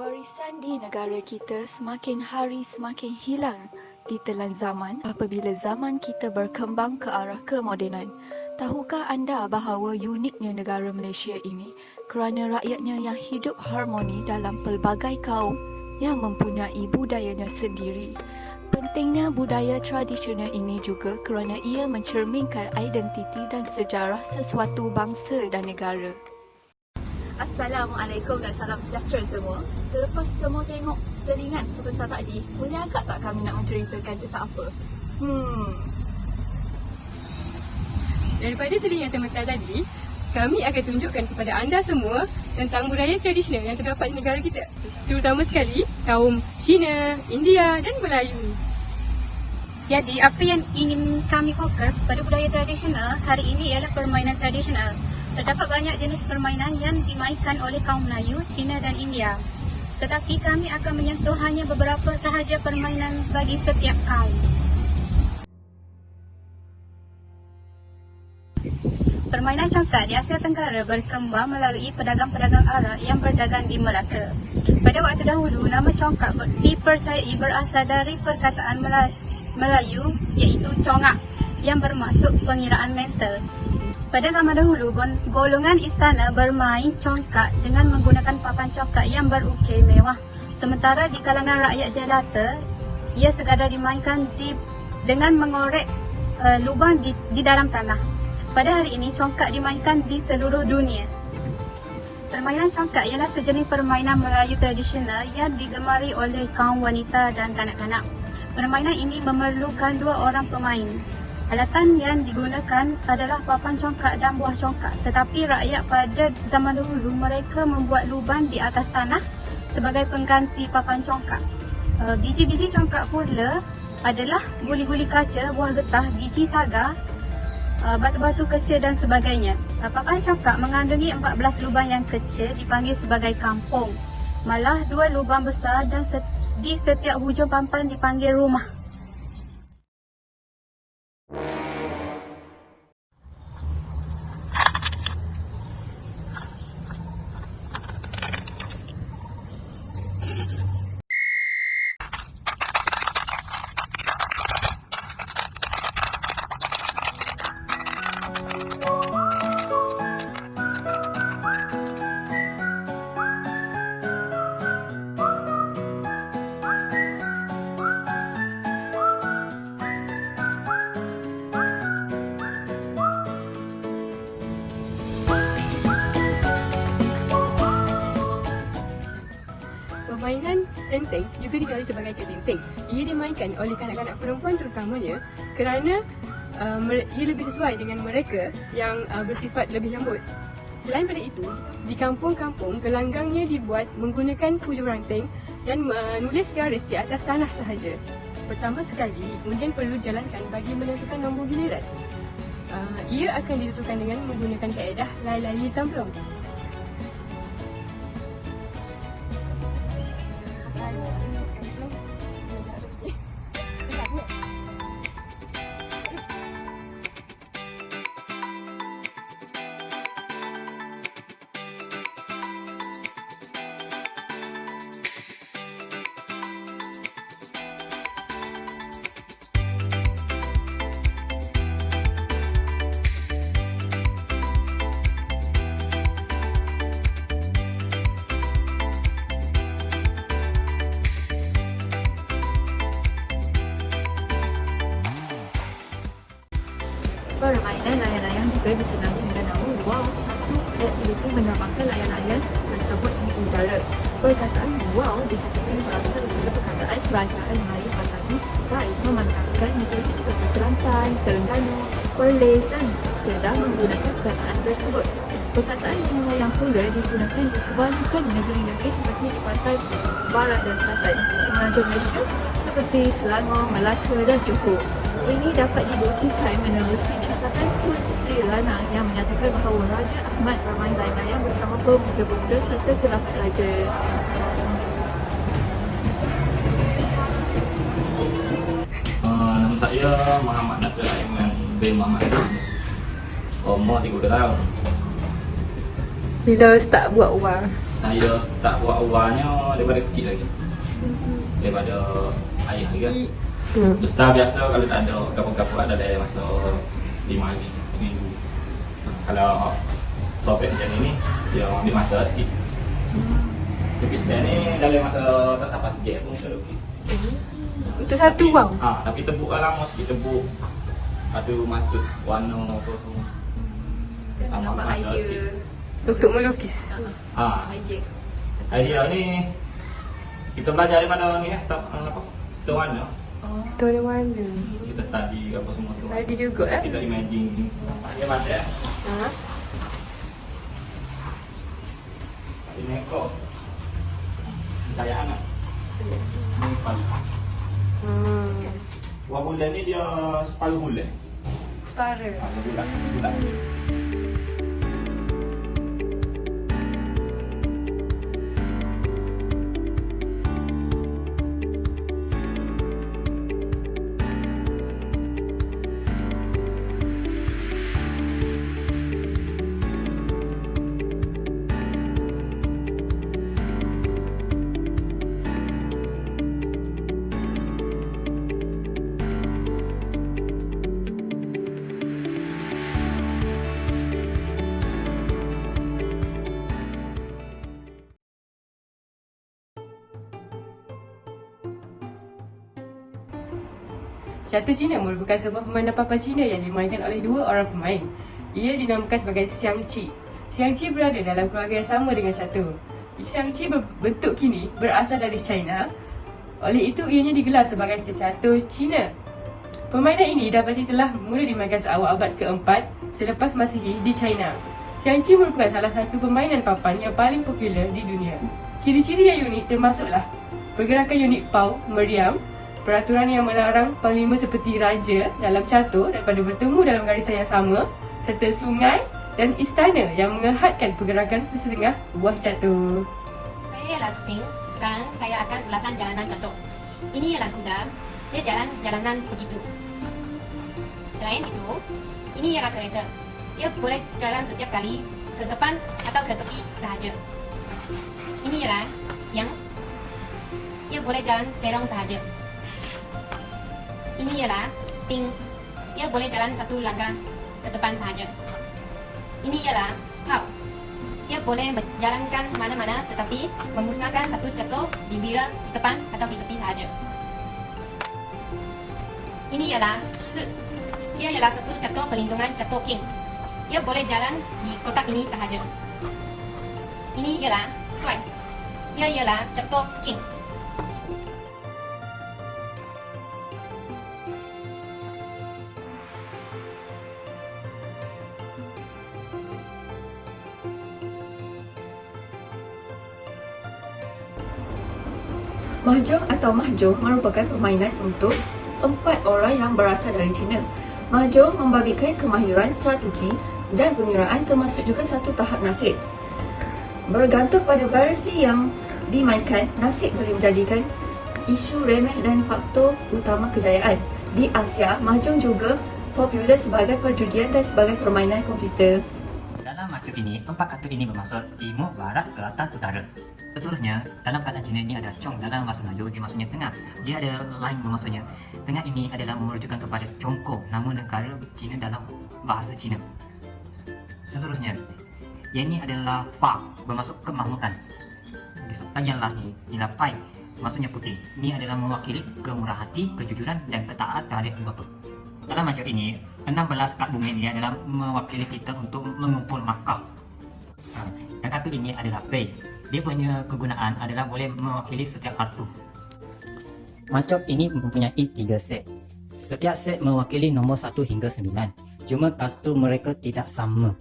Warisan di negara kita semakin hari semakin hilang ditelan zaman apabila zaman kita berkembang ke arah kemodenan. Tahukah anda bahawa uniknya negara Malaysia ini kerana rakyatnya yang hidup harmoni dalam pelbagai kaum yang mempunyai budayanya sendiri. Pentingnya budaya tradisional ini juga kerana ia mencerminkan identiti dan sejarah sesuatu bangsa dan negara. Assalamualaikum dan salam sejahtera semua. Selepas semua tengok selingan sebentar tadi, boleh agak tak kami nak menceritakan tentang apa? Daripada selingan sebentar tadi, kami akan tunjukkan kepada anda semua tentang budaya tradisional yang terdapat di negara kita. Terutama sekali kaum Cina, India dan Melayu. Jadi, apa yang ingin kami fokus pada budaya tradisional hari ini ialah permainan tradisional. Terdapat banyak jenis permainan yang dimainkan oleh kaum Melayu, Cina dan India. Tetapi kami akan menyentuh hanya beberapa sahaja permainan bagi setiap kaum. Permainan congkak di Asia Tenggara berkembang melalui pedagang-pedagang Arab yang berdagang di Melaka. Pada waktu dahulu, nama congkak dipercayai berasal dari perkataan Melayu iaitu congak yang bermaksud pengiraan mental. Pada zaman dahulu, golongan istana bermain congkak dengan menggunakan papan congkak yang berukir mewah. Sementara di kalangan rakyat jelata, ia sekadar dimainkan dengan mengorek lubang di dalam tanah. Pada hari ini, congkak dimainkan di seluruh dunia. Permainan congkak ialah sejenis permainan Melayu tradisional yang digemari oleh kaum wanita dan kanak-kanak. Permainan ini memerlukan dua orang pemain. Alatan yang digunakan adalah papan congkak dan buah congkak. Tetapi rakyat pada zaman dahulu mereka membuat lubang di atas tanah sebagai pengganti papan congkak. Biji-biji congkak pula adalah guli-guli kaca, buah getah, biji sagar, batu-batu kecil dan sebagainya. Papan congkak mengandungi 14 lubang yang kecil dipanggil sebagai kampung. Malah 2 lubang besar dan di setiap hujung papan dipanggil rumah. Permainan tenteng juga dikenali sebagai ketenteng. Ia dimainkan oleh kanak-kanak perempuan terutamanya kerana ia lebih sesuai dengan mereka yang bersifat lebih lembut. Selain daripada itu, di kampung-kampung gelanggangnya dibuat menggunakan kuju ranting dan menulis garis di atas tanah sahaja. Pertama sekali, undian perlu dijalankan bagi menentukan nombor giliran. Ia akan ditentukan dengan menggunakan kaedah lai-lai tamplong. Permainan layang-layang juga dikenali dengan nama wow. Satu aktiviti menerbangkan layang-layang tersebut di udara. Perkataan wow dikatakan berasal daripada perkataan kerajaan Melayu Patani baik memandangkan negeri seperti Kelantan, Terengganu, Perlis dan Kedah menggunakan perkataan tersebut. Perkataan layang-layang pula digunakan di kebanyakan negeri-negeri seperti di pantai barat dan selatan Semenanjung Malaysia seperti Selangor, Melaka dan Johor. Ini dapat dibuktikan menerusi catatan Tun Sri Lanang yang menyatakan bahawa Raja Ahmad bermain layang-layang bersama pemuda-pemuda serta kerabat raja. Nama saya Muhammad Nasir Aiman bin Muhammad. Umur 30 tahun. Bila start buat wang? Saya start buat awalnya daripada kecil lagi. Daripada ayah lagi kan. Besar biasa kalau tak ada kapur-kapur ada dalam masa 5 hari seminggu. Kalau sobek macam ni dia ambil masa sikit. Lukis ni dalam masa tak sampai sejak pun sudah lukis. Untuk satu wang. Tapi tebuk kan lama sikit tebuk. Ada masuk warna apa semua. Nampak idea. Untuk melukis. Idea ni kita belajar daripada ni apa? Kita warna. Tone warna. Kita study apa semua tu. Study juga lah. Kita imagine. Dia macam ini kok. Saya anak. Ini paling. Wang bulan ni dia separuh bulan. Separuh. Bulan sikit. Catur Cina merupakan sebuah permainan papan Cina yang dimainkan oleh 2 orang pemain. Ia dinamakan sebagai Xiangqi. Xiangqi berada dalam keluarga yang sama dengan catur. Xiangqi berbentuk kini berasal dari China. Oleh itu ianya digelar sebagai catur Cina. Permainan ini dapati telah mula dimainkan seawal abad ke-4 selepas Masihi di China. Xiangqi merupakan salah satu permainan papan yang paling popular di dunia. Ciri-ciri yang unik termasuklah pergerakan unik pau, meriam, peraturan yang melarang panglima seperti raja dalam catur daripada bertemu dalam garisan yang sama, serta sungai dan istana yang menghadkan pergerakan sesetengah buah catur. Saya ialah Suping. Sekarang saya akan ulasan jalanan catur. Ini ialah kuda. Dia jalan jalanan begitu. Selain itu, ini ialah kereta. Dia boleh jalan setiap kali ke depan atau ke tepi sahaja. Ini ialah siang. Dia boleh jalan serong sahaja. Ini ialah ping. Ia boleh jalan satu langkah ke depan sahaja. Ini ialah pau. Ia boleh berjalankan mana-mana tetapi memusnahkan satu catur di bila di depan atau di tepi sahaja. Ini ialah shi. Ia ialah satu catur pelindungan catur king. Ia boleh jalan di kotak ini sahaja. Ini ialah suai. Ia ialah catur king. Mahjong atau mahjong merupakan permainan untuk 4 orang yang berasal dari China. Mahjong membabitkan kemahiran strategi dan pengiraan termasuk juga satu tahap nasib. Bergantung pada variasi yang dimainkan, nasib boleh menjadikan isu remeh dan faktor utama kejayaan. Di Asia, mahjong juga popular sebagai perjudian dan sebagai permainan komputer. Dalam maksud ini, 4 kartu ini bermaksud timur, barat, selatan, utara. Seterusnya, dalam kata Cina ini ada Chong dalam bahasa Melayu, dia maksudnya tengah. Dia ada lain bermaksudnya. Tengah ini adalah merujukan kepada Chongko, nama negara Cina dalam bahasa Cina. Seterusnya, yang ini adalah Fa, bermaksud kemakmuran. Dan yang last ni, ialah Pai, maksudnya putih. Ini adalah mewakili kemurah hati, kejujuran dan ketaat terhadap ibu bapa. Dalam maksud ini, 16 kad bunga ini adalah mewakili kita untuk mengumpul markah. Dan kartu ini adalah Pay. Dia punya kegunaan adalah boleh mewakili setiap kartu. Macam ini mempunyai 3 set. Setiap set mewakili nombor 1 hingga 9. Cuma kartu mereka tidak sama.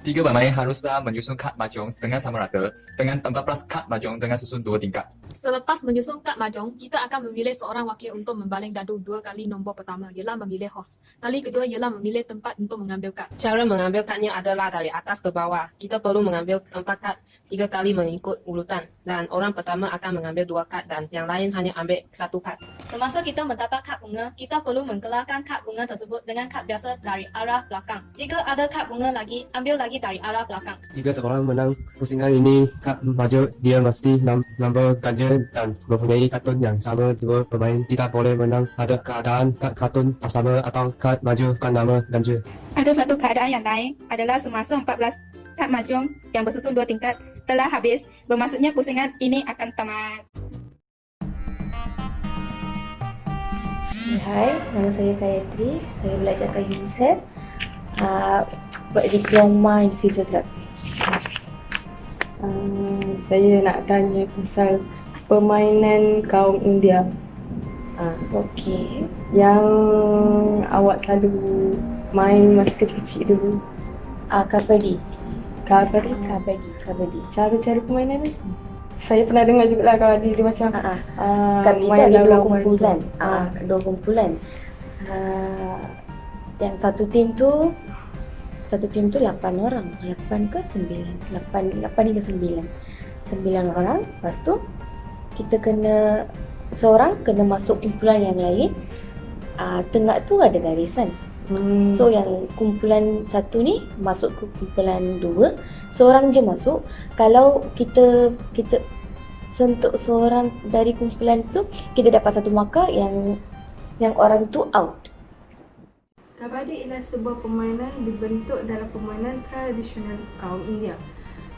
3 pemain haruslah menyusun kad mahjong setengah sama rata dengan 14 kad mahjong dengan susun 2 tingkat. Selepas menyusun kad mahjong, kita akan memilih seorang wakil untuk membaling dadu 2 kali. Nombor pertama ialah memilih hos. Kali kedua ialah memilih tempat untuk mengambil kad. Cara mengambil kadnya adalah dari atas ke bawah. Kita perlu mengambil 4 kad 3 kali mengikut urutan. Dan orang pertama akan mengambil 2 kad dan yang lain hanya ambil 1 kad. Semasa kita mendapat kad bunga, kita perlu mengkelarkan kad bunga tersebut dengan kad biasa dari arah belakang. Jika ada kad bunga lagi, ambil lagi dari arah belakang. Jika seorang menang pusingan ini, kad mahjong dia mesti nombor ganjil dan mempunyai kartun yang sama. Dua pemain tidak boleh menang pada keadaan kad kartun sama atau kad mahjong bukan nama ganjil. Ada satu keadaan yang lain adalah semasa 14 kad mahjong yang bersusun 2 tingkat telah habis, bermaksudnya pusingan ini akan tamat. Hai, nama saya Gayatri. Saya belajar kat UNICEF. Buat diploma in fisioterapi. Saya nak tanya pasal permainan kaum India Okey. yang awak selalu main masa kecil-kecil dulu. Kabadi. Kabadi. Kabadi. Cara-cara permainan ni saya pernah dengar juga lah kabadi dia macam Kabadi tu main ada 2 lawan-lawan kumpulan. gitu. 2 kumpulan. Yang satu tim tu 8 orang. 8 ke 9? 8 hingga 9. 9 orang. Lepas tu kita kena seorang kena masuk kumpulan yang lain. Tengah tu ada garisan. So yang kumpulan satu ni masuk ke kumpulan 2, seorang je masuk. Kalau kita sentuh seorang dari kumpulan tu, kita dapat 1 markah, yang orang tu out. Kabadi ialah sebuah permainan yang dibentuk dalam permainan tradisional kaum India.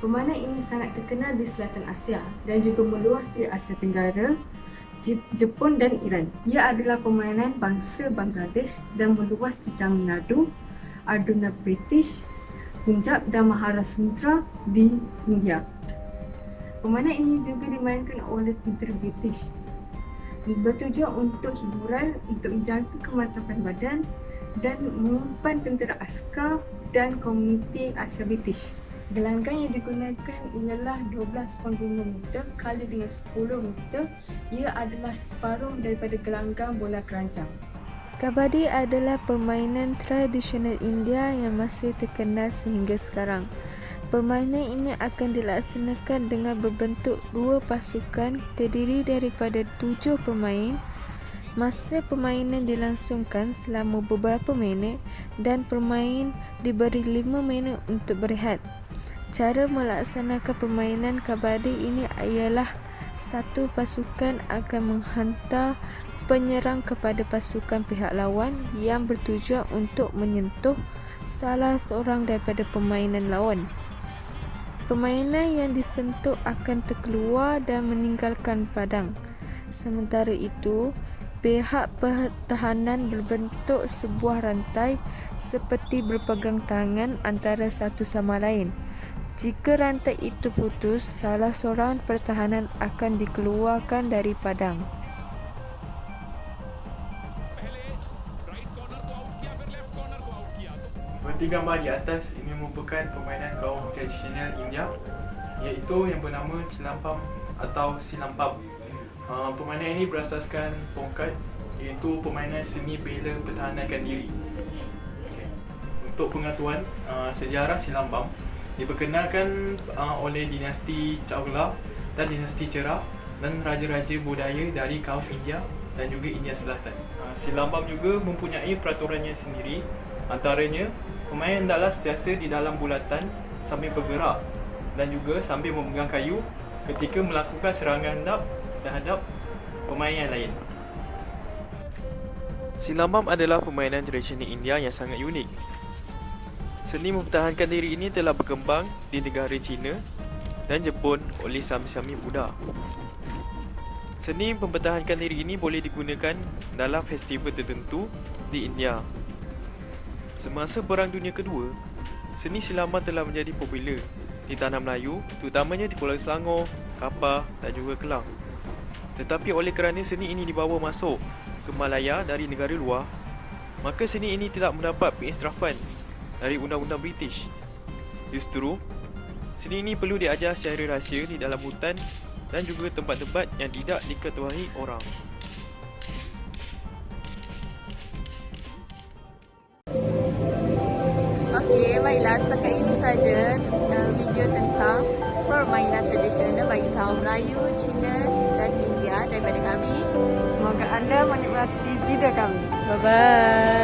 Permainan ini sangat terkenal di Selatan Asia dan juga meluas di Asia Tenggara, Jepun dan Iran. Ia adalah permainan bangsa Bangladesh dan meluas di Tamil Nadu, Arduna British, Punjab dan Maharashtra di India. Permainan ini juga dimainkan oleh tentera British. Bertujuan untuk hiburan, untuk menjaga kemantapan badan dan mengumpan tentera askar dan komuniti Asia British. Gelanggang yang digunakan ialah 12.5 meter kali dengan 10 meter. Ia adalah separuh daripada gelanggang bola keranjang. Kabadi adalah permainan tradisional India yang masih terkenal sehingga sekarang. Permainan ini akan dilaksanakan dengan berbentuk 2 pasukan terdiri daripada 7 pemain. Masa permainan dilangsungkan selama beberapa minit dan pemain diberi 5 minit untuk berehat. Cara melaksanakan permainan kabadi ini ialah satu pasukan akan menghantar penyerang kepada pasukan pihak lawan yang bertujuan untuk menyentuh salah seorang daripada permainan lawan. Permainan yang disentuh akan terkeluar dan meninggalkan padang. Sementara itu, pihak pertahanan berbentuk sebuah rantai seperti berpegang tangan antara satu sama lain. Jika rantai itu putus, salah seorang pertahanan akan dikeluarkan dari padang. Seperti gambar di atas, ini merupakan permainan kaum tradisional India, iaitu yang bernama Cilampam atau Silampam. Permainan ini berasaskan tongkat, iaitu permainan seni bela pertahankan diri. Untuk pengetahuan, sejarah Silampam diperkenalkan oleh dinasti Chawla dan dinasti Cerah dan raja-raja budaya dari kaum India dan juga India Selatan. Silampam juga mempunyai peraturannya sendiri. Antaranya, pemain hendaklah sentiasa di dalam bulatan sambil bergerak dan juga sambil memegang kayu ketika melakukan serangan terhadap pemain yang lain. Silampam adalah permainan tradisional India yang sangat unik. Seni mempertahankan diri ini telah berkembang di negara China dan Jepun oleh Sami-Sami Buddha. Seni mempertahankan diri ini boleh digunakan dalam festival tertentu di India. Semasa Perang Dunia Kedua, seni silaman telah menjadi popular di tanah Melayu, terutamanya di Pulau Selangor, Kapar dan juga Kelang. Tetapi oleh kerana seni ini dibawa masuk ke Malaya dari negara luar, maka seni ini tidak mendapat pengisytifan dari undang-undang British. Justru, seni ini perlu diajar secara rahsia di dalam hutan dan juga tempat-tempat yang tidak diketuai orang. Okey, baiklah, setakat ini saja video tentang permainan tradisional bagi kaum Melayu, Cina dan India daripada kami. Semoga anda menikmati video kami. Bye-bye.